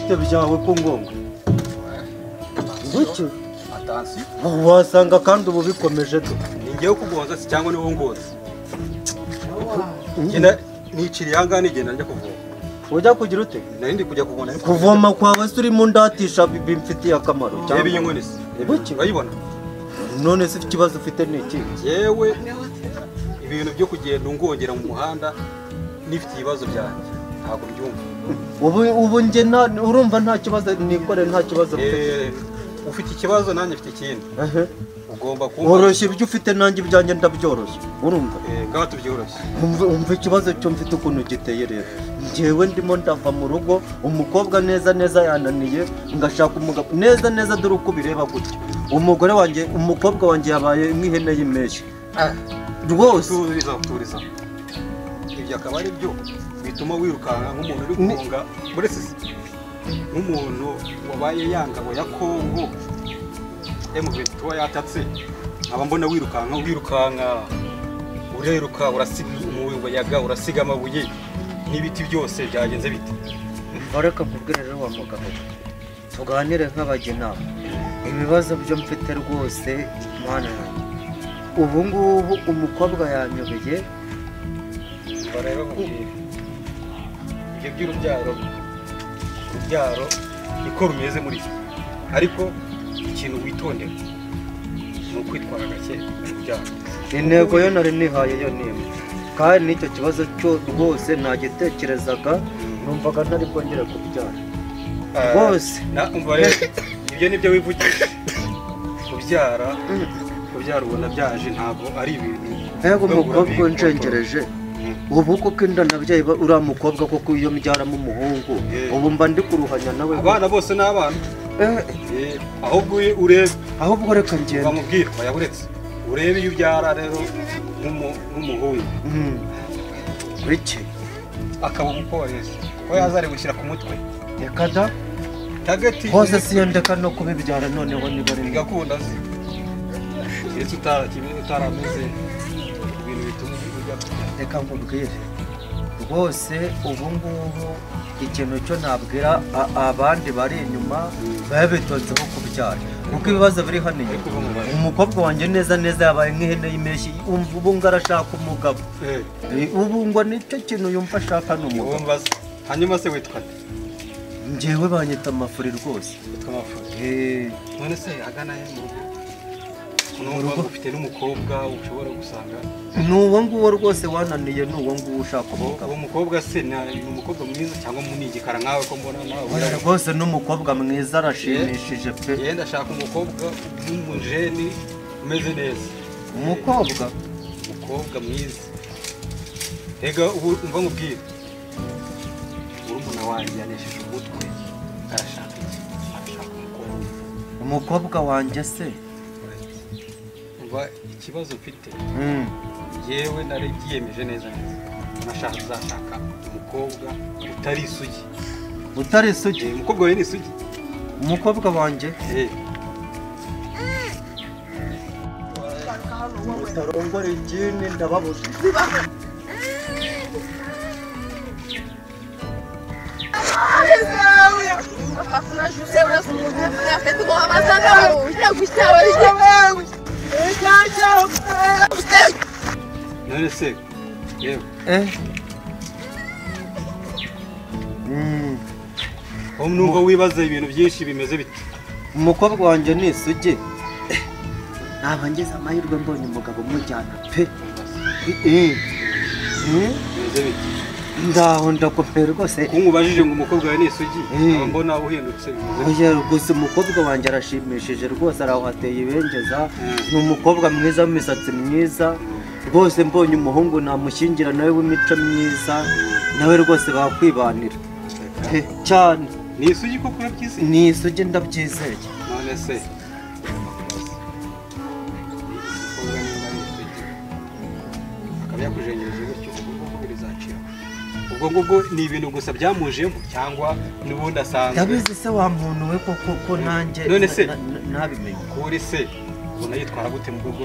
bite byawe ko ngongo bucyo atansi wasanga kandi ubu bikomeje do ningiye kugoza si cyangwa niwo ngoza ngenda niciri yanga nigenda njya kuvoma ujya kugira ute nari ndi kujya kuvoma kuvoma kwawe se urimo ndatisha bimfitiye akamaro cyangwa ibinyoni se bucyo urayibona none se ikibazo ufite ni iki yewe ibintu byo kugenda ungongera mu muhanda nifite ibibazo byanjye ntabwo byumva ubu nge urumva nta kibazo nikore nta kibazo ufite ikibazo nanjye mfite ikindi ugomba kumva woroshye ibyo ufite nanjye ibyanjye ndabyoroshye urumva ngaho tubyoroshye umva ikibazo cyo mfite ukuntu giteye rero njyewe ndimo ndava mu rugo umukobwa neza neza yananiye ngashaka umugabo neza neza dore uko bireba gutya umugore wanjye umukobwa wanjye yabaye nk'ihene y'impeshyi rwose turiza ibyo akaba ari byo bituma wirukanka nk'umuntu uri guhunga muri sisi nk'umuntu wabaye yangabo ya Kongo M23 yatatse aba mbona wirukanka ureruka urasiga umuyaga urasiga amabuye n'ibiti byose byagenze bite bareka kubwira rero wa mugabo tuganire nk'abagena ibibazo byo mfite rwose mwana ubu ngubu umukobwa yanyobeye bareba ibyo by'urubyaro niko rumeze muri iki ariko ikintu witondera ni ukwitwara gake urubyaro intego yo nari nihaye yo nimwe kandi n'icyo kibazo cyo rwose nagitekerezaga numvaga ntari bwongere kubyara rwose ibyo nibyo wivugisha kubyara ubona byaje ntabwo ari ibintu yego umukobwa unjengereje ubu koko inda nabyaye uriya mukobwa koko iyo mbyaramo umuhungu ubu mba ndi kuruhanya nawe abana bose ni abana ahubwo urebe ahubwo reka ngende bamubwira bayaburetse urebe iyo ubyara rero nk'umuhungu biki akaba umupolisi ko yazari gushyira ku mutwe reka da tageti hose siyondeka no kubibyara noneho niba ari bigakunda se ndetse utarameze ibintu bituma ujya reka nkubwire rwose ubu ngubu ikintu cyo nabwira abandi bari inyuma babitonzeho kubyara kuko ibibazo biri hano inyuma umukobwa wanjye neza neza yabaye nk'ihene y'impeshyi ubu ngo arashaka umugabo ubu ngo nicyo kintu yumva ashaka ni umugabo hanyuma se witwa njyewe banyita amafuri rwose witwa amafuri none se agana he mu rugo ufite n'umukobwa ushobora gusanga ni uwo nguwo rwose wananiye ni uwo nguwo ushaka umugabo uwo mukobwa se ni umukobwa mwiza cyangwa munigikara nkawe ko mbona nawe rwose ni umukobwa mwiza arashimishije pe yenda ashaka umukobwa w'umujeni umeze neza umukobwa mwiza rega ubu umva nkubwire urumuna wanjye yanesheje umutwe arashaka umukobwa wanjye se ikibazo mfite yewe nari byiyemeje neza nashaka uzashaka umukobwa utari isugi umukobwa we ni isugi umukobwa wanjye utarongora igini ndababuze none se yewe numva wibaza ibintu byinshi bimeze bite umukobwa wanjye ni isugi naba ngeze amahirwe mbonye umugabo umujyana pe bimeze bite ndaho ndakopera rwose kumubajije ngo umukobwa wawe ni isugi mbona uhindutse bimeze gusa umukobwa wanjye arashimishije rwose araho hateye ibengeza ni umukobwa mwiza w'imisatsi myiza rwose mbonye umuhungu namushyingira nawe w'imico myiza nawe rwose bakwibanira cyane ni isugi koko urabyizeye ni isugi ndabyizeye none se akaba yakujengereje gutyo ubwo bizacira ubwo ngubwo ni ibintu gusa byamujemo cyangwa n'ubundi asanzwe ndabizi se wa muntu we koko nanjye none se nabimenye kuri se ubona yitwara gute mu rugo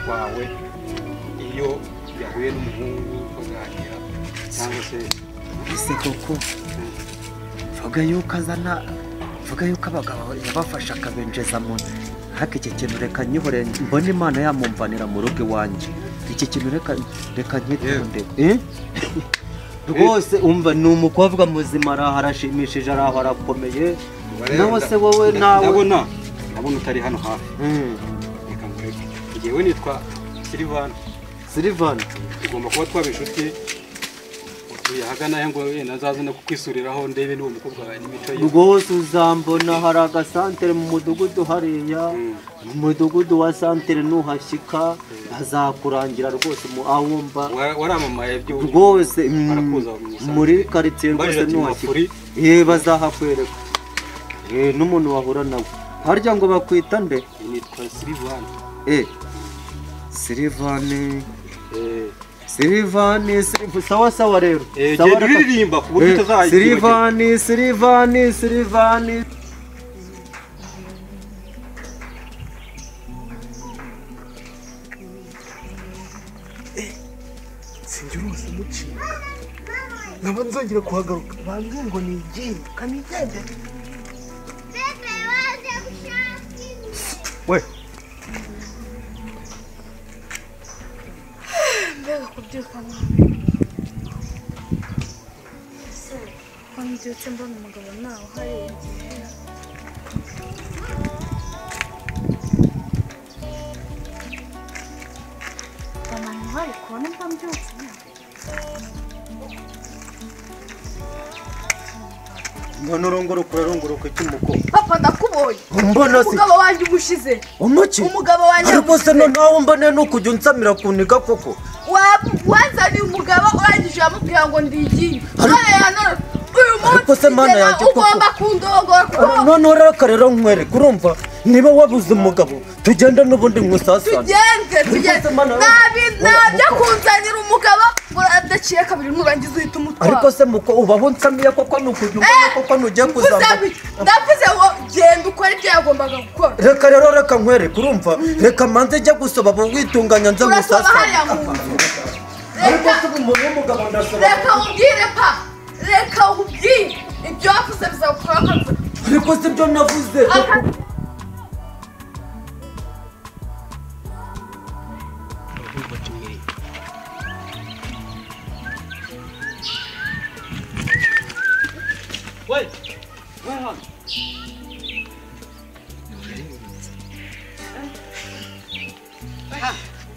rwawe iyo yahuye n'umuhungu baganira cyangwa se ese koko vuga yuko azana vuga yuko abagabo yabafasha akabenjeza mu haka iki kintu reka nyihore mbona Imana yamumvanira mu rugo iwanjye iki kintu reka nkitunde rwose umva ni umukobwa muzima arashimishije araho arakomeye nawe se wowe nawe ndabona utari hano hafi reka ngureke njyewe nitwa Silvan tugomba kuba twaba inshuti utuye ahagana ngo nazaze no kukwisuriraho ndebe n'uwo mukobwa n'imico ye rwose uzambona hari agasantere mu mudugudu hariya mu mudugudu wa santere nuhashyika azakurangira rwose awumva waramamaye byo rwose muri quartier rwose nuhashyika bazahakwereka n'umuntu wahura nawe harya ngo bakwita nde nitwa Silvan sawa rero sawa ririmba ku buryo utazayikira Silvan sinjurose mucika nkaba nzongera kuhagaruka bambwiye ngo ni igini kanigende we mbega kubyuka ese ko mbyutse mbona umugabo nawe uhari igihe abantu bari kubona mba mbyutse mbona urongoroka cy'umukobwa papa ndakubonye mbona se umugabo wanjye umushize umuki umugabo wanjye ariko se nawe mbone no kujya unsamira kuniga koko wazaniye umugabo urangije yamubwira ngo ndigini uyu munsi ugomba kundongora none reka rero nkwereke urumva niba wabuze umugabo tugenda n'ubundi nkusasana tugende nabyo kunzanira umugabo uradaciye kabiri nurangiza uhita umutwara ariko se muko ubaho nsamiye koko nukujya ubona koko nugiye kuzamba ndavuze ngo genda ukora ibyo yagombaga gukora reka nkwereke urumva reka manze jya gusaba abo witunganya nza nkusasana reka ubwire pa reka ubwire ibyo wavuze bizagukora ariko se ibyo navuze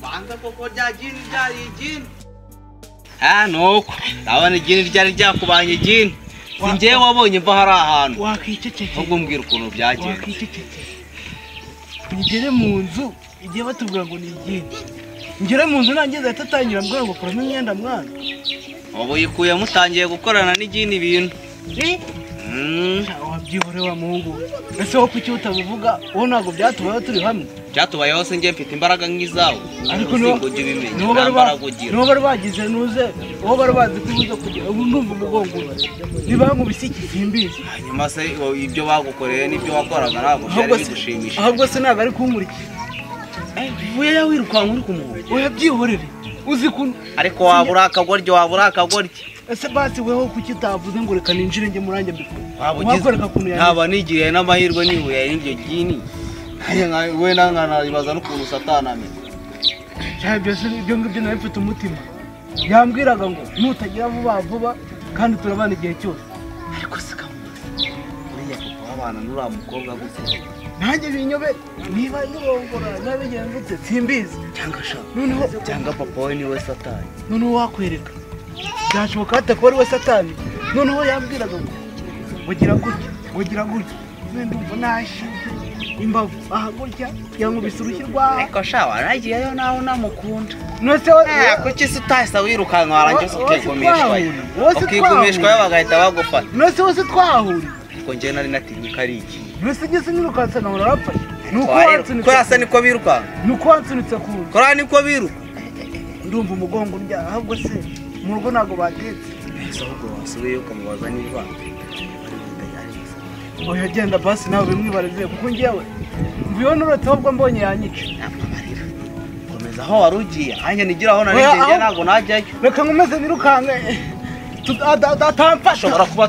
banza koko rya jini ryari igini nuko ndabona igini ryari ryakubanye igini si njyewe wabonye mva hari ahantu ahubwo mbwira ukuntu byagenze ngere mu nzu igihe batubwira ngo ni igini ngere mu nzu nanjye zahita atangira mbwira ngo kuramo imyenda mwana ubu yikuye mutangiye gukorana n'igini ibintu wabyihore wa muhungu ese wowe kuki utabivuga wowe ntabwo byatubayeho turi hamwe byatubayeho se njye mfite imbaraga nk'izawe ariko niho bari bagize nuze wowe bari bazi ko ubuze kugira ubu ndumva umugongo ntibankubise iki simbizi hanyuma se ibyo bagukoreye n'ibyo wakoraga ntabwo byari bigushimisha ahubwo se ntabwo ari kunkurikira uvuye ya wirukanka uri kumuhunga oya byihorere uzi kuntu ariko wabura akagoryi ese basi weho kuki utavuze ngo reka ninjire njye muranjye mbikora ntaba nigiriye n'amahirwe nihuye n'iryo gini we nanganabibaza n'ukuntu satani amenya byose ibyo ngibyo nawe mfite umutima yambwiraga ngo nutagira vuba kandi turabana igihe cyose ariko se kamubaza uriya papa w'abana n'uriya mukobwa gusa nanjye binyobera niba nirongora nabigenzutse simbizi cyangwa papa we niwe satani noneho wakwereka byashoboka hata kuba ari we satani noneho yambwiraga ngo ugira gutya ndumva nashize imbavu aha gutya yankubise urushyi rwawe ariko sha waragiyeyo nawe namukunda nose kuki se utahise wirukanka warangiza ukigumishwayo bagahita bagufata nose wose twahuriye ariko njye nari natinye ko ari iki nose ngeze nirukanse nawe urapfa ko yasa niko birukanka nuko wansunitse ku nzu kora niko biruka ndumva umugongo ndya ahubwo se mu rugo ntabwo batetse ese ahubwo wasubiye ukamubaza niba oya genda basi nawe bimwibarize kuko njyewe mvuyeho n'uretse ahubwo mbonye yanyica komeza aho wari ugiye hanyuma nigira aho nari ngiye ntabwo najyayo reka nkomeze nirukanke atamfasha ashobora kuba